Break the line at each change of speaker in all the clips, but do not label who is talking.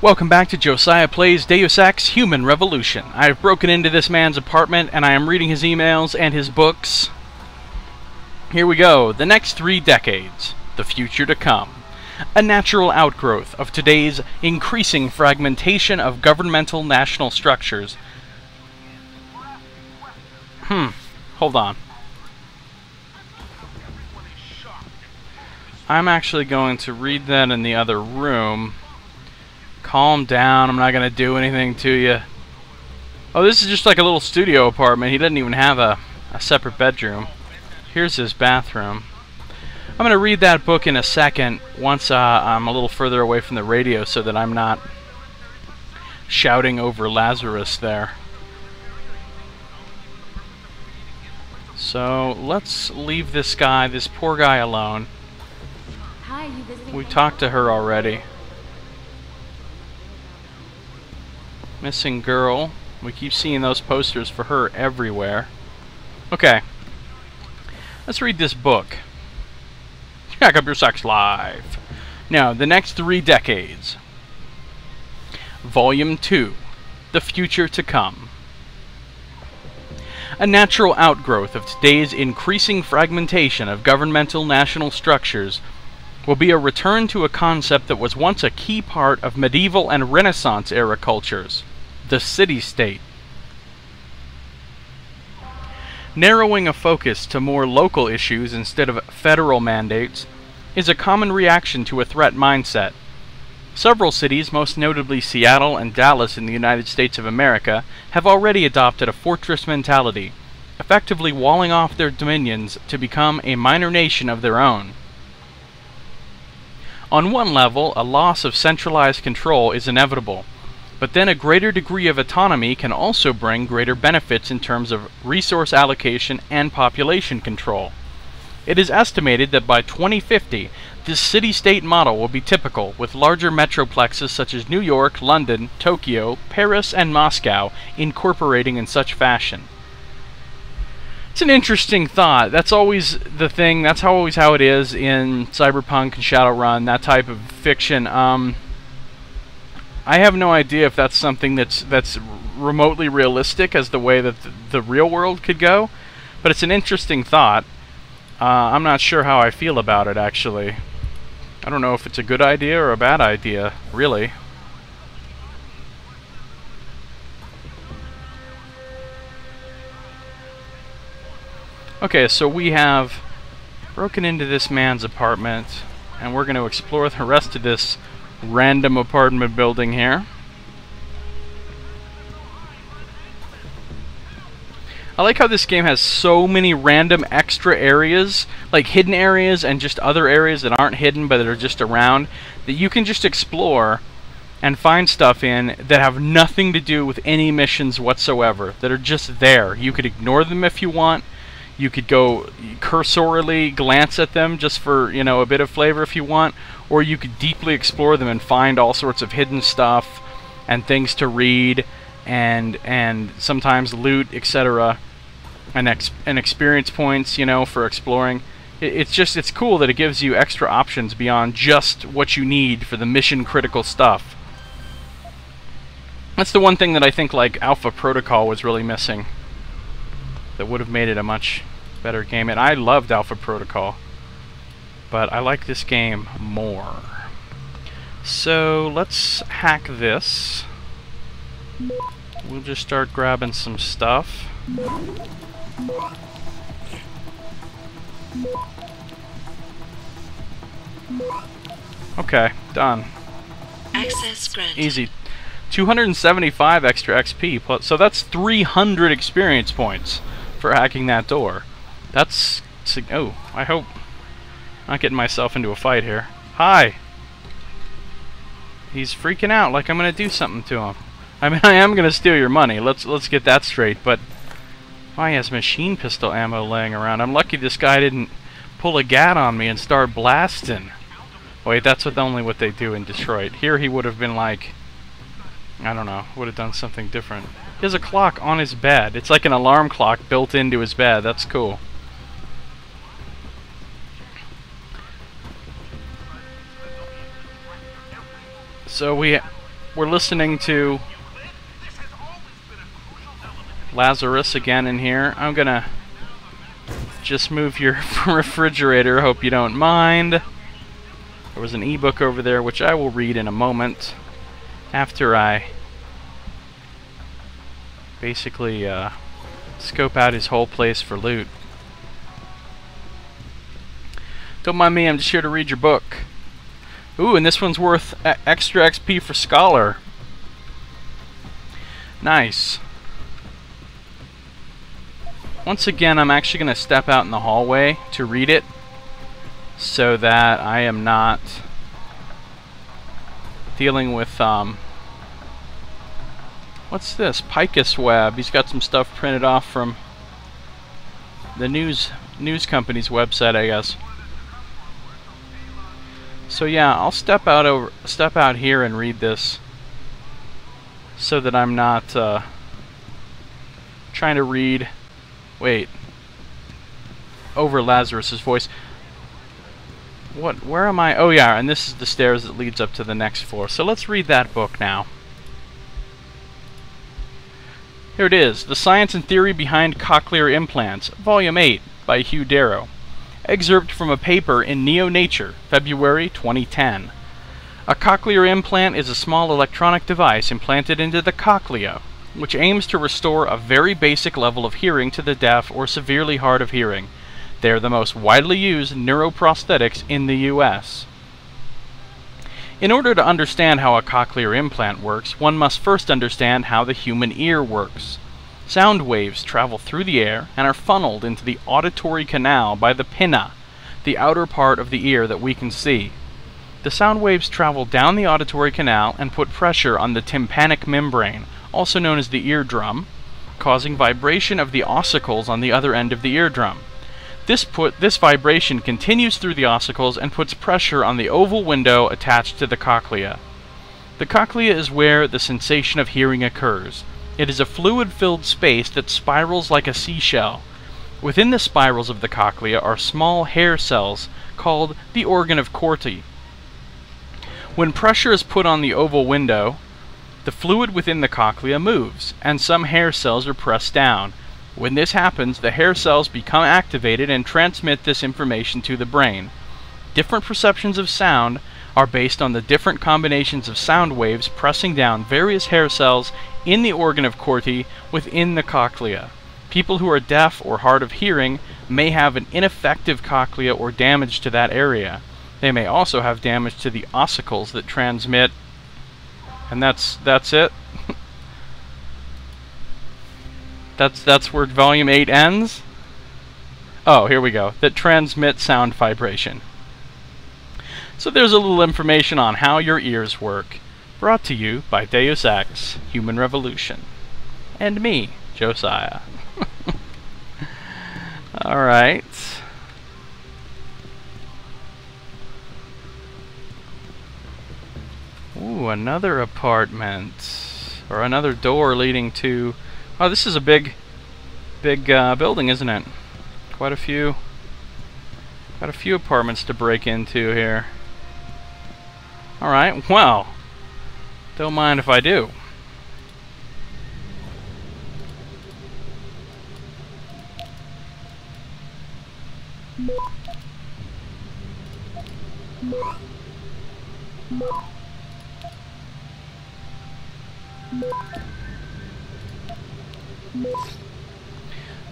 Welcome back to Josiah Plays Deus Ex Human Revolution. I have broken into this man's apartment and I am reading his emails and his books. Here we go. The next 3 decades. The future to come. A natural outgrowth of today's increasing fragmentation of governmental national structures. Hold on. I'm actually going to read that in the other room. Calm down, I'm not going to do anything to you. Oh, this is just like a little studio apartment. He doesn't even have a separate bedroom. Here's his bathroom. I'm going to read that book in a second once I'm a little further away from the radio so that I'm not shouting over Lazarus there. So let's leave this guy, this poor guy, alone.
Hi, you visiting?
We talked to her already. Missing girl. We keep seeing those posters for her everywhere. Okay. Let's read this book. Jack up your sex life. Now, the next 3 decades. Volume 2. The future to come. A natural outgrowth of today's increasing fragmentation of governmental national structures will be a return to a concept that was once a key part of medieval and Renaissance era cultures, the city-state. Narrowing a focus to more local issues instead of federal mandates is a common reaction to a threat mindset. Several cities, most notably Seattle and Dallas in the United States of America, have already adopted a fortress mentality, effectively walling off their dominions to become a minor nation of their own. On one level, a loss of centralized control is inevitable, but then a greater degree of autonomy can also bring greater benefits in terms of resource allocation and population control. It is estimated that by 2050, this city-state model will be typical, with larger metroplexes such as New York, London, Tokyo, Paris, and Moscow incorporating in such fashion. It's an interesting thought. That's always the thing. That's always how it is in Cyberpunk and Shadowrun, that type of fiction. I have no idea if that's something that's remotely realistic as the way that the real world could go, but it's an interesting thought. I'm not sure how I feel about it, actually. I don't know if it's a good idea or a bad idea, really. Okay, so we have broken into this man's apartment, and we're going to explore the rest of this random apartment building here. I like how this game has so many random extra areas, like hidden areas and just other areas that aren't hidden but that are just around, that you can just explore and find stuff in that have nothing to do with any missions whatsoever, that are just there. You could ignore them if you want. You could go cursorily glance at them just for, you know, a bit of flavor if you want, or you could deeply explore them and find all sorts of hidden stuff and things to read and sometimes loot, etc. and experience points, you know, for exploring. It's cool that it gives you extra options beyond just what you need for the mission critical stuff. That's the one thing that I think like Alpha Protocol was really missing. That would have made it a much better game. And I loved Alpha Protocol, but I like this game more. So let's hack this. We'll just start grabbing some stuff. Okay, done.
Access granted.
Easy. 275 extra XP, plus, so that's 300 experience points for hacking that door. That's... oh, I hope I'm not getting myself into a fight here. Hi! He's freaking out like I'm gonna do something to him. I mean, I am gonna steal your money, let's get that straight, but... oh, he has machine pistol ammo laying around. I'm lucky this guy didn't pull a gat on me and start blasting. Wait, that's only what they do in Detroit. Here he would have been like... I don't know, would have done something different. He has a clock on his bed. It's like an alarm clock built into his bed. That's cool. So we're listening to Lazarus again in here. I'm gonna just move your refrigerator, hope you don't mind. There was an ebook over there which I will read in a moment after I basically scope out his whole place for loot. Don't mind me, I'm just here to read your book. Ooh, and this one's worth extra XP for Scholar. Nice. Once again, I'm actually going to step out in the hallway to read it so that I am not dealing with, what's this? Picus Web. He's got some stuff printed off from the news company's website, I guess. So yeah, I'll step out here and read this so that I'm not trying to read over Lazarus's voice. Where am I? Oh yeah, and this is the stairs that leads up to the next floor. So let's read that book now. Here it is, The Science and Theory Behind Cochlear Implants, Volume 8, by Hugh Darrow. Excerpt from a paper in Neo-Nature, February 2010. A cochlear implant is a small electronic device implanted into the cochlea, which aims to restore a very basic level of hearing to the deaf or severely hard of hearing. They are the most widely used neuroprosthetics in the U.S. In order to understand how a cochlear implant works, one must first understand how the human ear works. Sound waves travel through the air and are funneled into the auditory canal by the pinna, the outer part of the ear that we can see. The sound waves travel down the auditory canal and put pressure on the tympanic membrane, also known as the eardrum, causing vibration of the ossicles on the other end of the eardrum. This vibration continues through the ossicles and puts pressure on the oval window attached to the cochlea. The cochlea is where the sensation of hearing occurs. It is a fluid-filled space that spirals like a seashell. Within the spirals of the cochlea are small hair cells called the organ of Corti. When pressure is put on the oval window, the fluid within the cochlea moves, and some hair cells are pressed down. When this happens, the hair cells become activated and transmit this information to the brain. Different perceptions of sound are based on the different combinations of sound waves pressing down various hair cells in the organ of Corti within the cochlea. People who are deaf or hard of hearing may have an ineffective cochlea or damage to that area. They may also have damage to the ossicles that transmit, and that's it. That's where Volume 8 ends? Oh, here we go. That transmit sound vibration. So there's a little information on how your ears work. Brought to you by Deus Ex, Human Revolution. And me, Josiah. Alright. Ooh, another apartment. Or another door leading to... Oh, this is a big building, isn't it? Quite a few apartments to break into here. Alright, well, don't mind if I do.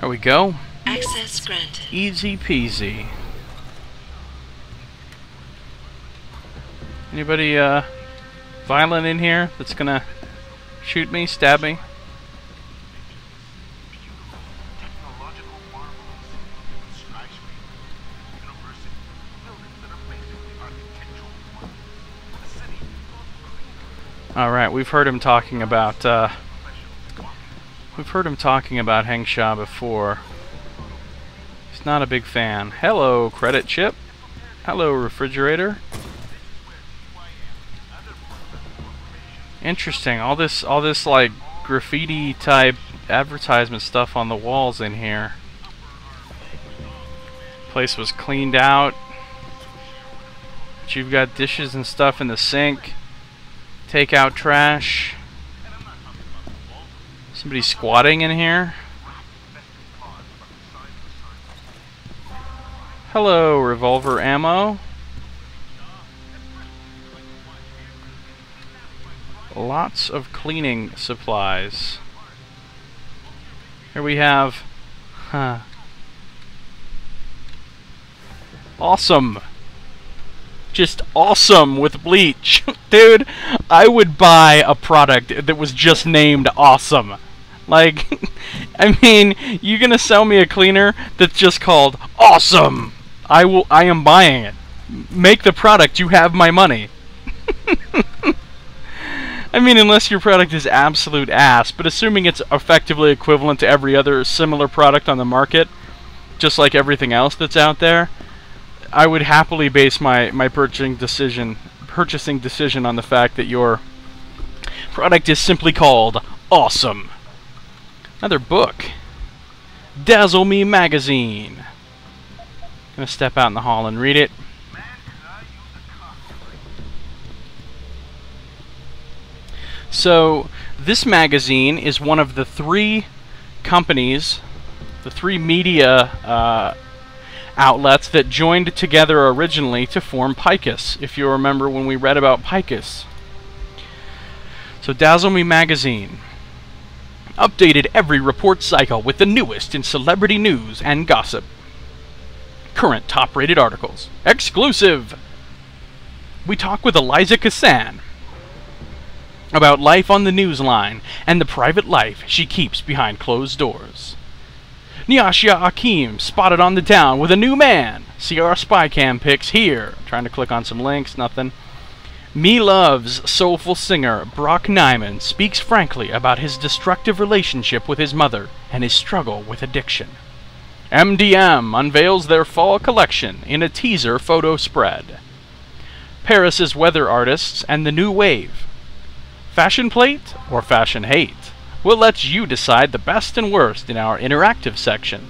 There we go.
Access granted.
Easy peasy. Anybody violent in here that's gonna shoot me, stab me? Alright, we've heard him talking about Hengsha before. He's not a big fan. Hello, credit chip. Hello, refrigerator. Interesting. All this like graffiti type advertisement stuff on the walls in here. Place was cleaned out. But you've got dishes and stuff in the sink. Take out trash. Somebody squatting in here. Hello, revolver ammo. Lots of cleaning supplies. Here we have... Awesome. Just awesome with bleach. Dude, I would buy a product that was just named awesome. Like, I mean, you're gonna sell me a cleaner that's just called awesome. I am buying it. Make the product, you have my money. I mean, unless your product is absolute ass, but assuming it's effectively equivalent to every other similar product on the market, just like everything else that's out there, I would happily base my purchasing decision on the fact that your product is simply called awesome. Another book. Dazzle Me Magazine. Gonna step out in the hall and read it. So, this magazine is one of the 3 companies, the 3 media outlets that joined together originally to form Picus, if you remember when we read about Picus. So, Dazzle Me Magazine. Updated every report cycle with the newest in celebrity news and gossip. Current top-rated articles. Exclusive! We talk with Eliza Kassan about life on the newsline and the private life she keeps behind closed doors. Niashia Akim spotted on the town with a new man. See our spy cam pics here. Trying to click on some links, nothing. Me Love's soulful singer Brock Nyman speaks frankly about his destructive relationship with his mother and his struggle with addiction. MDM unveils their fall collection in a teaser photo spread. Paris's weather artists and the new wave. Fashion plate or fashion hate? We'll let you decide the best and worst in our interactive section.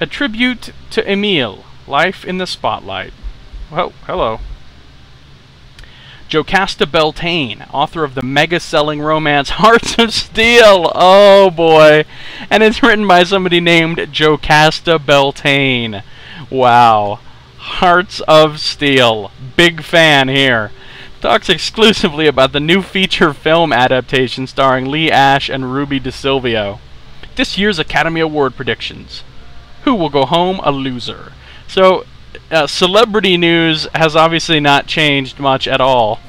A tribute to Emile, Life in the Spotlight. Oh, hello. Jocasta Beltane, author of the mega-selling romance Hearts of Steel. Oh boy. And it's written by somebody named Jocasta Beltane. Wow. Hearts of Steel. Big fan here. Talks exclusively about the new feature film adaptation starring Lee Ash and Ruby DeSilvio. This year's Academy Award predictions. Who will go home a loser? So, celebrity news has obviously not changed much at all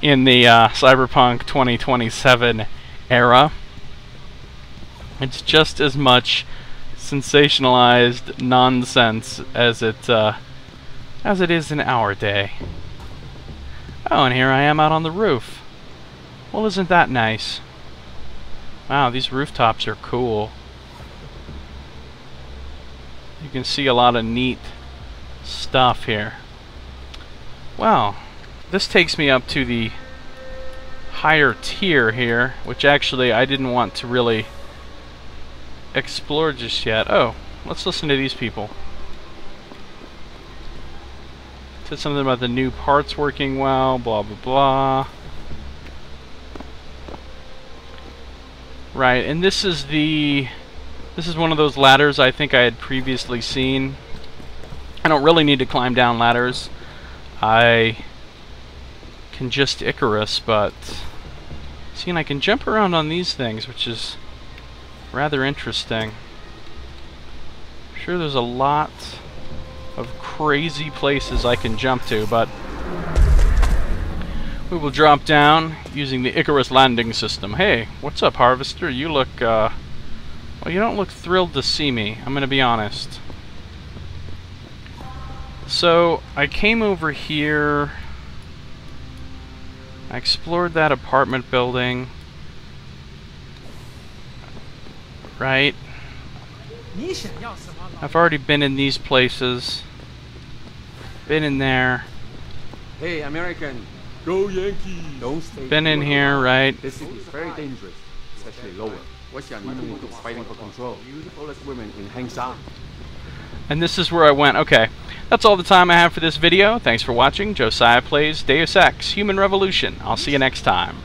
in the Cyberpunk 2027 era. It's just as much sensationalized nonsense as it is in our day. Oh, and here I am out on the roof. Well, isn't that nice? Wow, these rooftops are cool. You can see a lot of neat stuff here. Well, this takes me up to the higher tier here, which actually I didn't want to really explore just yet. Oh, let's listen to these people. Said something about the new parts working well, blah blah blah. Right, and this is one of those ladders I think I had previously seen. I don't really need to climb down ladders. I can just Icarus, but see, and I can jump around on these things, which is rather interesting. I'm sure there's a lot of crazy places I can jump to, but we will drop down using the Icarus landing system. Hey, what's up, Harvester? You look, well, you don't look thrilled to see me, I'm gonna be honest. So, I came over here, I explored that apartment building, right? I've already been in these places. Been in there.
Hey, American, go Yankee! Don't stay.
Been in here, right?
This city is very dangerous, especially lower. Fighting for control. Beautifulest women in Hangzhou.
And this is where I went. Okay, That's all the time I have for this video. Thanks for watching. Josiah plays Deus Ex: Human Revolution. I'll see you next time.